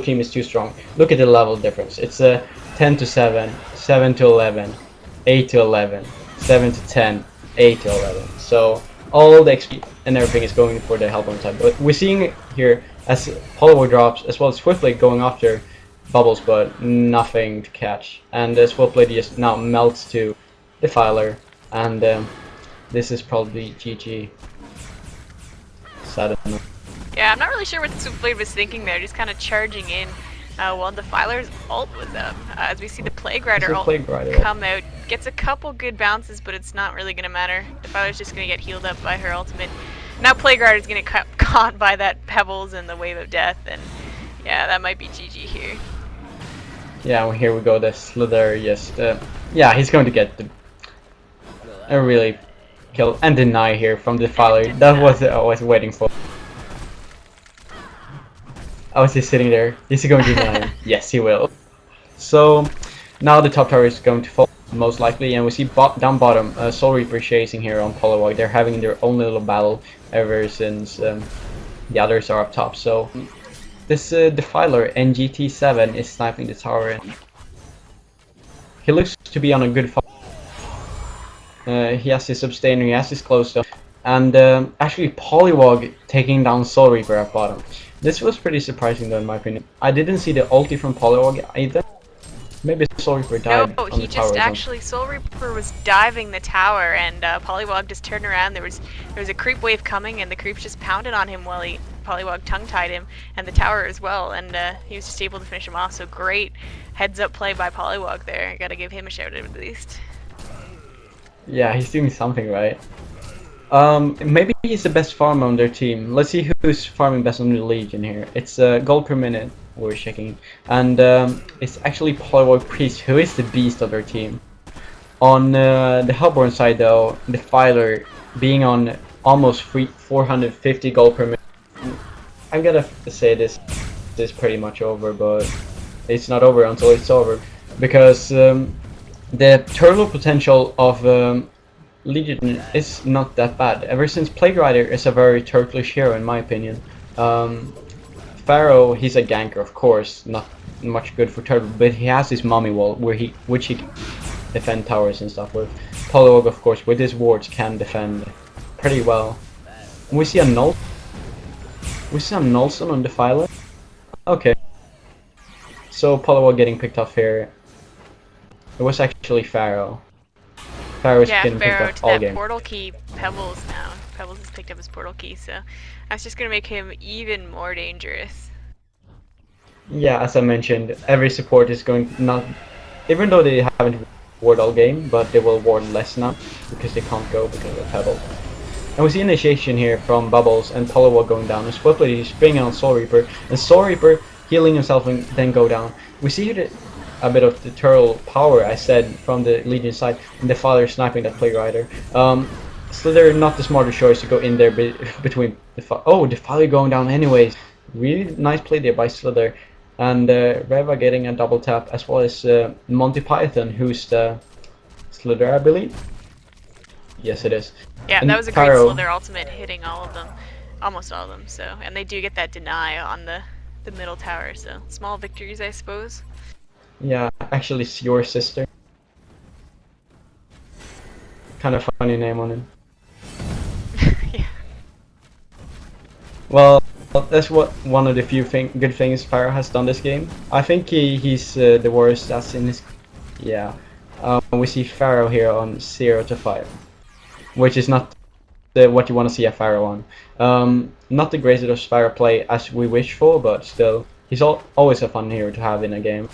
team is too strong. Look at the level difference. It's a 10 to 7, 7 to 11, 8 to 11, 7 to 10, 8 to 11. So all the XP and everything is going for the Hellborn type. But we're seeing here as Polywog drops as well as Swiftblade going after Bubbles, but nothing to catch. And Swiftblade just now melts to Defiler, and this is probably GG. Sad enough. Yeah, I'm not really sure what Swiftblade was thinking there, just kind of charging in while Defiler's ult was up. As we see the Plague Rider ult come out, gets a couple good bounces, but it's not really going to matter. Defiler's just going to get healed up by her ultimate. Now Plague Rider's going to get caught by that Pebbles and the Wave of Death, and yeah, that might be GG here. Yeah, well, here we go, the Slither just, yeah, he's going to get a really kill and deny here from Defiler. That was what I was waiting for. I was just sitting there. Is he going to deny? Yes, he will. So now the top tower is going to fall most likely, and we see down bottom Soul Reaper chasing here on Polywog. They're having their own little battle ever since the others are up top. So this Defiler NGT7 is sniping the tower, and he looks to be on a good fight. He has his Sustainer, he has his close stuff, and actually Polywog taking down Soul Reaper at bottom. This was pretty surprising though in my opinion. I didn't see the ulti from Polywog either. Maybe Soul Reaper died on the tower. No, Soul Reaper was diving the tower, and Polywog just turned around. There was a creep wave coming, and the creeps just pounded on him while Polywog tongue-tied him, and the tower as well, and he was just able to finish him off. So great heads-up play by Polywog there. I gotta give him a shout out at least. Yeah, he's doing something right. Maybe he's the best farmer on their team. Let's see who's farming best on the Legion here. It's gold per minute we're checking, and it's actually Polywog Priest who is the beast of their team. On the Hellborn side though, Defiler being on almost 450 gold per minute. I gotta say this is pretty much over, but it's not over until it's over, because the turtle potential of Legion is not that bad. Ever since Plague Rider is a very turtlish hero in my opinion. Pharaoh, he's a ganker of course, not much good for turtle, but he has his mummy wall which he can defend towers and stuff with. Polywog of course with his wards can defend pretty well. We see a null. We see a Nulson on Defiler. Okay. So Polywog getting picked off here. It was actually Pharaoh. Pharaoh's getting picked up all game. Portal key Pebbles now. Pebbles has picked up his portal key, so that's just gonna make him even more dangerous. Yeah, as I mentioned, every support is going not, even though they haven't ward all game, but they will ward less now because they can't go because of Pebble. And we see initiation here from Bubbles and Polywog going down. And Swiftblade is springing on Soul Reaper, and Soul Reaper healing himself and then go down. We see here a bit of the turtle power, I said, from the Legion side, and Defiler sniping that Plague Rider. Slither not the smartest choice to go in there between Defiler going down anyways. Really nice play there by Slither, and Reva getting a double tap, as well as Monty Python, who's the Slither, I believe. Yes, it is. Yeah, and that was a great Slither ultimate, hitting all of them, almost all of them. So, and they do get that deny on the middle tower. So small victories, I suppose. Yeah, actually it's your sister. Kind of funny name on him. Yeah. Well, that's one of the few good things Pharaoh has done this game. I think he's the worst as in his... Yeah. We see Pharaoh here on 0 to 5. Which is not what you want to see a Pharaoh on. Not the greatest Pharaoh play as we wish for, but still, he's always a fun hero to have in a game.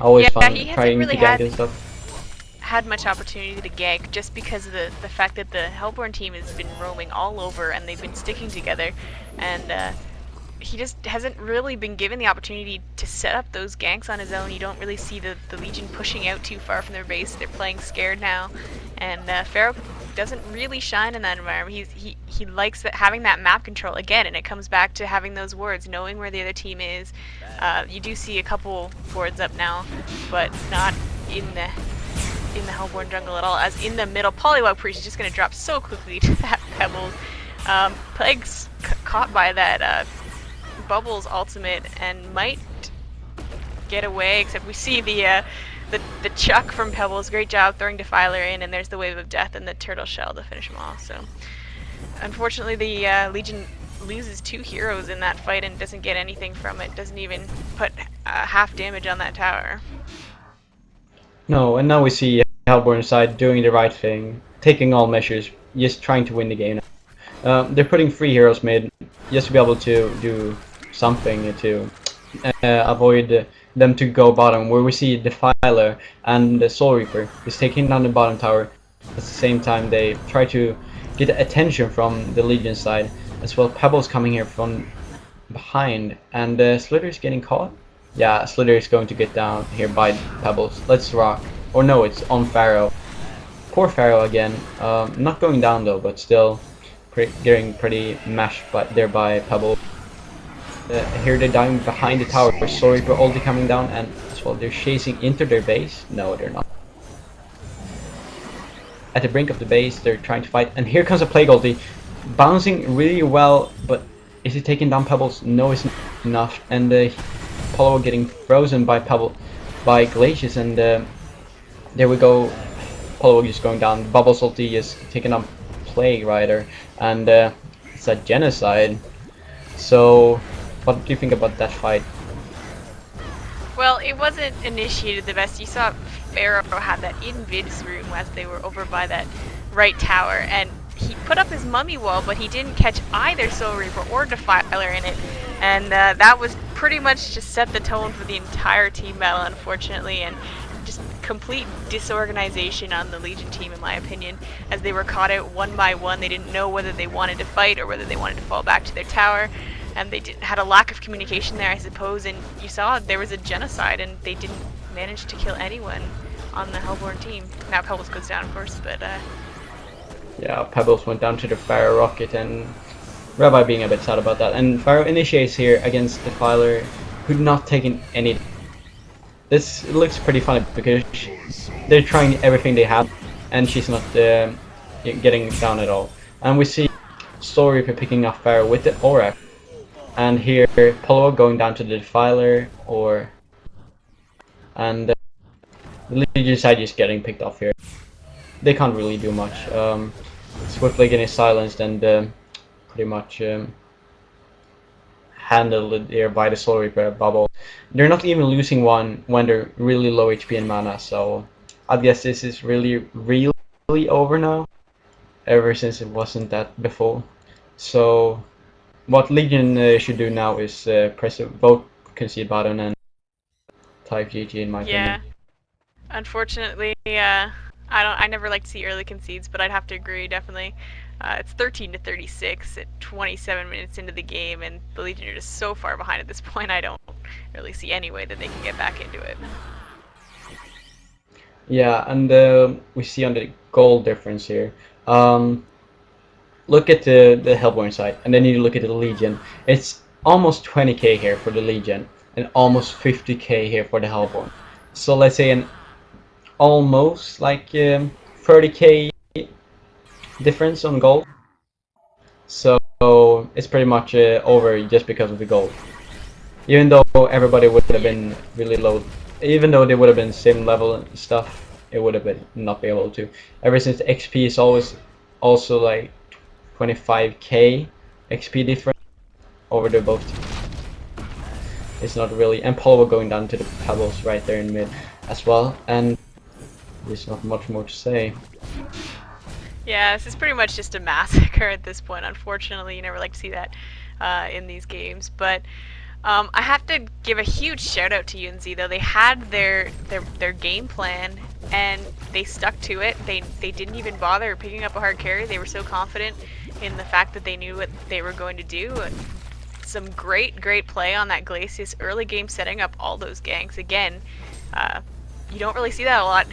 Always fun trying to gank and stuff. Had much opportunity to gank just because of the fact that the Hellborn team has been roaming all over and they've been sticking together, and he just hasn't really been given the opportunity to set up those ganks on his own. You don't really see the Legion pushing out too far from their base. They're playing scared now, and Pharaoh doesn't really shine in that environment. He likes having that map control again, and it comes back to having those wards, knowing where the other team is. You do see a couple wards up now, but not in the Hellborn jungle at all. As in the middle, Polywog Priest is just going to drop so quickly to that Pebbles. Plague's caught by that Bubbles ultimate and might get away. Except we see the chuck from Pebbles. Great job throwing Defiler in, and there's the Wave of Death and the Turtle Shell to finish him off. So unfortunately, the Legion loses 2 heroes in that fight and doesn't get anything from it. Doesn't even put half damage on that tower. No, and now we see Hellborn side doing the right thing, taking all measures, just trying to win the game. They're putting 3 heroes mid just to be able to do something to avoid them to go bottom, where we see Defiler and the Soul Reaper is taking down the bottom tower. At the same time, they try to get attention from the Legion side as well. Pebbles coming here from behind, and Slither is getting caught. Yeah, Slither is going to get down here by Pebbles. Let's rock. Or no, it's on Pharaoh. Poor Pharaoh again. Not going down though, but still getting pretty mashed there by Pebbles. Here they're dying behind the tower. Sorry for ulti coming down, and as well they're chasing into their base. No, they're not. At the brink of the base, they're trying to fight, and here comes a Plague ulti. Bouncing really well, but is he taking down Pebbles? No, it's not enough. And Apollo getting frozen by Glacius, and there we go. Apollo just going down. Bubbles ulti is taking on Plague Rider, and it's a genocide. So, what do you think about that fight? Well, it wasn't initiated the best. You saw Pharaoh had that invis room as they were over by that right tower, and he put up his mummy wall, but he didn't catch either Soul Reaper or Defiler in it, and that was pretty much just set the tone for the entire team battle, unfortunately, and just complete disorganization on the Legion team, in my opinion, as they were caught out one by one. They didn't know whether they wanted to fight or whether they wanted to fall back to their tower, and they had a lack of communication there, I suppose, and you saw there was a genocide, and they didn't manage to kill anyone on the Hellborn team. Now Pebbles goes down, of course, but yeah, Pebbles went down to the Pharaoh rocket, and Rabbi being a bit sad about that. And Pharaoh initiates here against Defiler, who'd not taken any. This looks pretty funny because they're trying everything they have, and she's not getting down at all. And we see Soul Reaper picking up Pharaoh with the Aura. And here, Polo going down to the Defiler, and the Legion side just getting picked off here. They can't really do much. Swiftly getting silenced and pretty much handled here by the Soul Reaper bubble. They're not even losing one when they're really low HP and mana, so I guess this is really over now, ever since it wasn't that before. So what Legion should do now is press both concede button and type GG in my opinion. Unfortunately, I never like to see early concedes, but I'd have to agree, definitely. It's 13-36 at 27 minutes into the game, and the Legion are just so far behind at this point. I don't really see any way that they can get back into it. Yeah, and we see on the goal difference here. Look at the Hellborn side, and then you look at the Legion. It's almost 20k here for the Legion, and almost 50k here for the Hellborn. So let's say an almost like 30k difference on gold. So it's pretty much over just because of the gold. Even though everybody would have been really low, even though they would have been same level and stuff, it would have been not be able to. Ever since XP is always also like 25k XP difference over the both. It's not really, and Polo going down to the Pebbles right there in mid as well, and there's not much more to say. Yeah, this is pretty much just a massacre at this point. Unfortunately, you never like to see that in these games. But I have to give a huge shout out to unZ though. They had their game plan and they stuck to it. They didn't even bother picking up a hard carry. They were so confident in the fact that they knew what they were going to do. Some great play on that Glacius early game, setting up all those ganks again. You don't really see that a lot.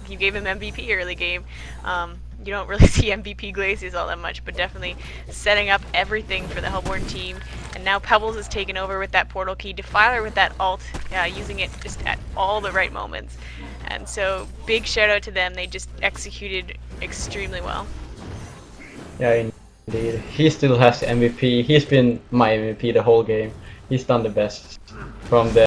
You gave him MVP early game. You don't really see MVP Glacius all that much, but definitely setting up everything for the Hellborn team. And now Pebbles is taken over with that portal key, Defiler with that ult, using it just at all the right moments. And so big shout out to them. They just executed extremely well. Yeah, indeed. He still has the MVP. He's been my MVP the whole game. He's done the best from the